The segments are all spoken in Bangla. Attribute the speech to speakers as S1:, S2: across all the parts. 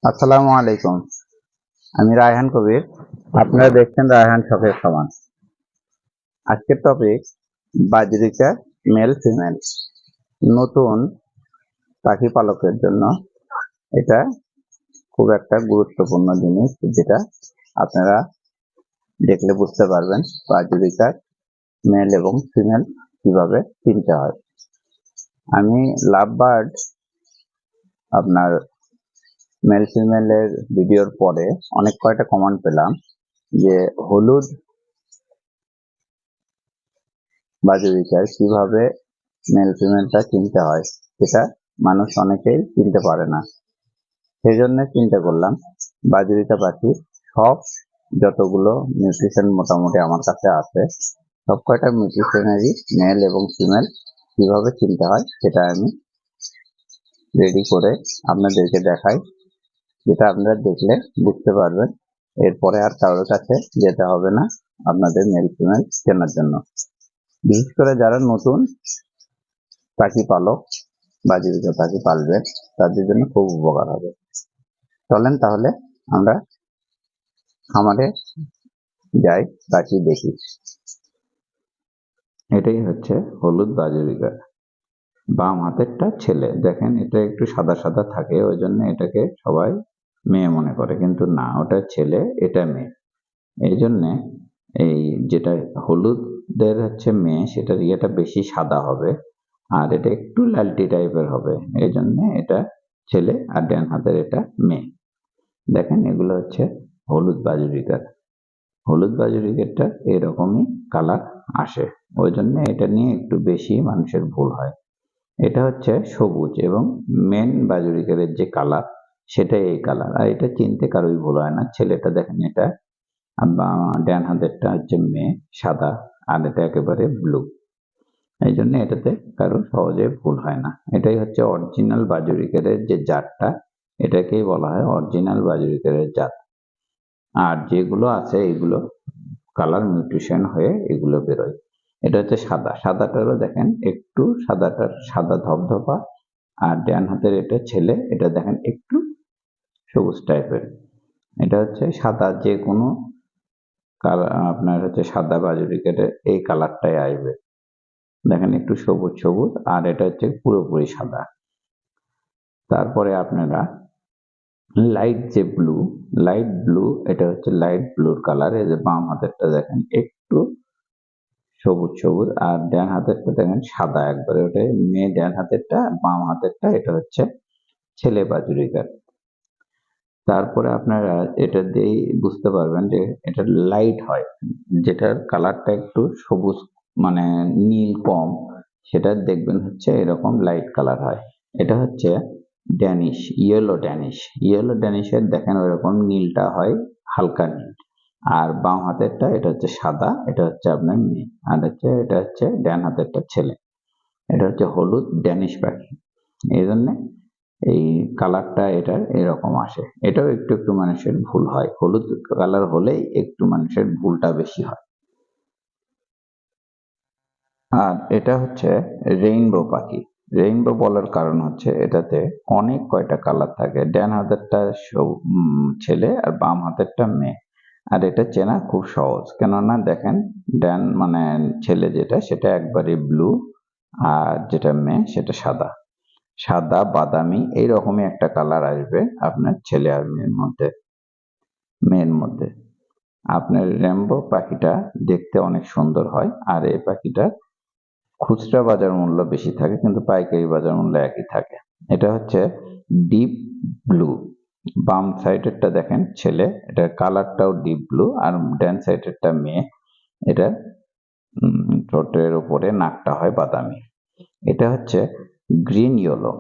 S1: আসসালামু আলাইকুম। আমি রায়হান কবির। আপনারা দেখছেন রায়হান শখের খামার। আজকের টপিক বাজরিকা মেল ফিমেল। নতুন পাখি পালকের জন্য এটা খুব একটা গুরুত্বপূর্ণ জিনিস, যেটা আপনারা দেখলে বুঝতে পারবেন বাজরিকার মেল এবং ফিমেল কিভাবে চিনতে হয়। আমি লাভ বার্ড আপনার মেল ফিমেলের ভিডিওর পরে অনেক কয়টা কমেন্ট পেলাম যে হলুদ বাজরিকার কিভাবে মেল ফিমেলটা চিনতে হয়, সেটা মানুষ অনেকেই চিনতে পারে না। সেই জন্য চিন্তা করলাম বাজরিকা পাখি সব যতগুলো নিউট্রিশন মোটামুটি আমার কাছে আছে, সব কয়টা নিউট্রিশনারি মেল এবং ফিমেল কিভাবে চিনতে হয় সেটা আমি রেডি করে আপনাদেরকে দেখাই, যেটা আপনারা দেখলে বুঝতে পারবেন। এরপরে আর কারোর কাছে যেতে হবে না আপনাদের মেল ফিমেল চেনার জন্য। বিশেষ করে যারা নতুন পাখি পালক, বাজরিকা পাখি পালবেন, তাদের জন্য খুব উপকার হবে। চলেন তাহলে আমরা খামারে যাই, পাখি দেখি। এটাই হচ্ছে হলুদ বাজরিকা, বাম হাতেরটা ছেলে। দেখেন এটা একটু সাদা সাদা থাকে, ওই জন্য এটাকে সবাই মেয়ে মনে করে, কিন্তু না, ওটা ছেলে, এটা মেয়ে। এই জন্যে এই যেটা হলুদের হচ্ছে মেয়ে, সেটার ইয়েটা বেশি সাদা হবে, আর এটা একটু লালটি টাইপের হবে। এই জন্য এটা ছেলে, আর ডান হাতের এটা মেয়ে। দেখেন এগুলো হচ্ছে হলুদ বাজরিকার। হলুদ বাজরিকারটা এরকমই কালার আসে, ওই জন্য এটা নিয়ে একটু বেশি মানুষের ভুল হয়। এটা হচ্ছে সবুজ, এবং মেন বাজরিকারের যে কালার সেটাই এই কালার, আর এটা চিনতে কারোই ভুল হয় না। ছেলেটা দেখেন, এটা ডান হাতেরটা হচ্ছে মেয়ে, সাদা, আর এটা একেবারে ব্লু। এই জন্য এটাতে কারো সহজে ভুল হয় না। এটাই হচ্ছে অরিজিনাল বাজরিকারের যে জাতটা, এটাকেই বলা হয় অরিজিনাল বাজরিকারের জাত। আর যেগুলো আছে এগুলো কালার মিউটেশন হয়ে এগুলো বেরোয়। এটা হচ্ছে সাদা, সাদাটারও দেখেন একটু সাদাটার সাদা ধপধপা, আর ডান হাতের এটা ছেলে, এটা দেখেন একটু সবুজ টাইপের। এটা হচ্ছে সাদা, যে কোনো কালার আপনার হচ্ছে সাদা বাজরিকার এই কালারটাই আসবে। দেখেন একটু সবুজ সবুজ, আর এটা হচ্ছে পুরোপুরি সাদা। তারপরে আপনারা লাইট যে ব্লু, লাইট ব্লু, এটা হচ্ছে লাইট ব্লুর কালার। এই যে বাম হাতেরটা দেখেন একটু সবুজ সবুজ, আর ডান হাতেরটা দেখেন সাদা একবারে, ওটা মেয়ে ডান হাতেরটা, বাম হাতেরটা এটা হচ্ছে ছেলে বাজরিকার। তারপরে আপনারা এটা দিয়েই বুঝতে পারবেন যে এটা লাইট হয়, যেটার কালারটা একটু সবুজ মানে নীল কম, সেটা দেখবেন হচ্ছে এরকম লাইট কালার হয়। এটা হচ্ছে ড্যানিশ, ইয়েলো ড্যানিশ। ইয়েলো ড্যানিশের দেখেন ওইরকম নীলটা হয় হালকা নীল। আর বাম হাতেরটা এটা হচ্ছে সাদা, এটা হচ্ছে আপনার মেয়ে, আর হচ্ছে এটা হচ্ছে ডান হাতেরটা ছেলে। এটা হচ্ছে হলুদ ড্যানিশ পাখি। এই জন্যে এই কালারটা এটার এরকম আসে। এটাও একটু একটু মানুষের ভুল হয়, হলুদ কালার হলেই একটু মানুষের ভুলটা বেশি হয়। আর এটা হচ্ছে রেইনবো পাখি। রেইনবো বলার কারণ হচ্ছে এটাতে অনেক কয়টা কালার থাকে। ডান হাতেরটা ছেলে, আর বাম হাতেরটা মেয়ে। আর এটা চেনা খুব সহজ, কেননা দেখেন ডান মানে ছেলে যেটা, সেটা একবারে ব্লু, আর যেটা মেয়ে সেটা সাদা, সাদা বাদামি এইরকমই একটা কালার আসবে আপনার ছেলে আর মেয়ের মধ্যে। আপনার রেইনবো পাখিটা দেখতে অনেক সুন্দর হয়, আর এই পাখিটার খুচরা বাজার মূল্য বেশি থাকে, কিন্তু পাইকারি বাজার মূল্য একই থাকে। এটা হচ্ছে ডিপ ব্লু। বাম সাইডেরটা দেখেন ছেলে, এটার কালারটাও ডিপ ব্লু, আর ডান সাইডেরটা মেয়ে, এটা ঠোঁটের উপরে নাকটা হয় বাদামি। এটা হচ্ছে গ্রিন ইয়েলো।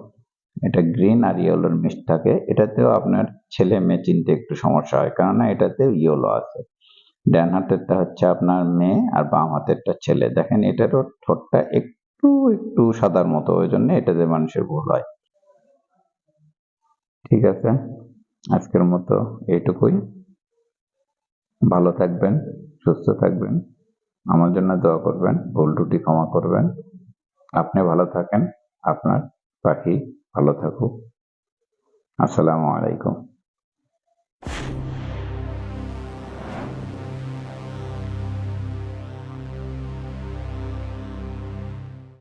S1: এটা গ্রিন আর ইয়েলোর মিক্স থাকে। এটাতেও আপনার ছেলে মেয়ে চিনতে একটু সমস্যা হয়, কেননা এটাতেও ইয়েলো আছে। ডান হাতেরটা হচ্ছে আপনার মেয়ে, আর বাম হাতেরটা ছেলে। দেখেন এটারও ঠোঁটটা একটু একটু সাদার মতো, ওই জন্য এটাতে মানুষের ভুল হয়। ঠিক আছে, আজকের মতো এইটুকুই। ভালো থাকবেন, সুস্থ থাকবেন, আমার জন্য দোয়া করবেন, ভুল ত্রুটি ক্ষমা করবেন। আপনি ভালো থাকেন, আপনার পাখি ভালো থাকুক। আসসালামু আলাইকুম।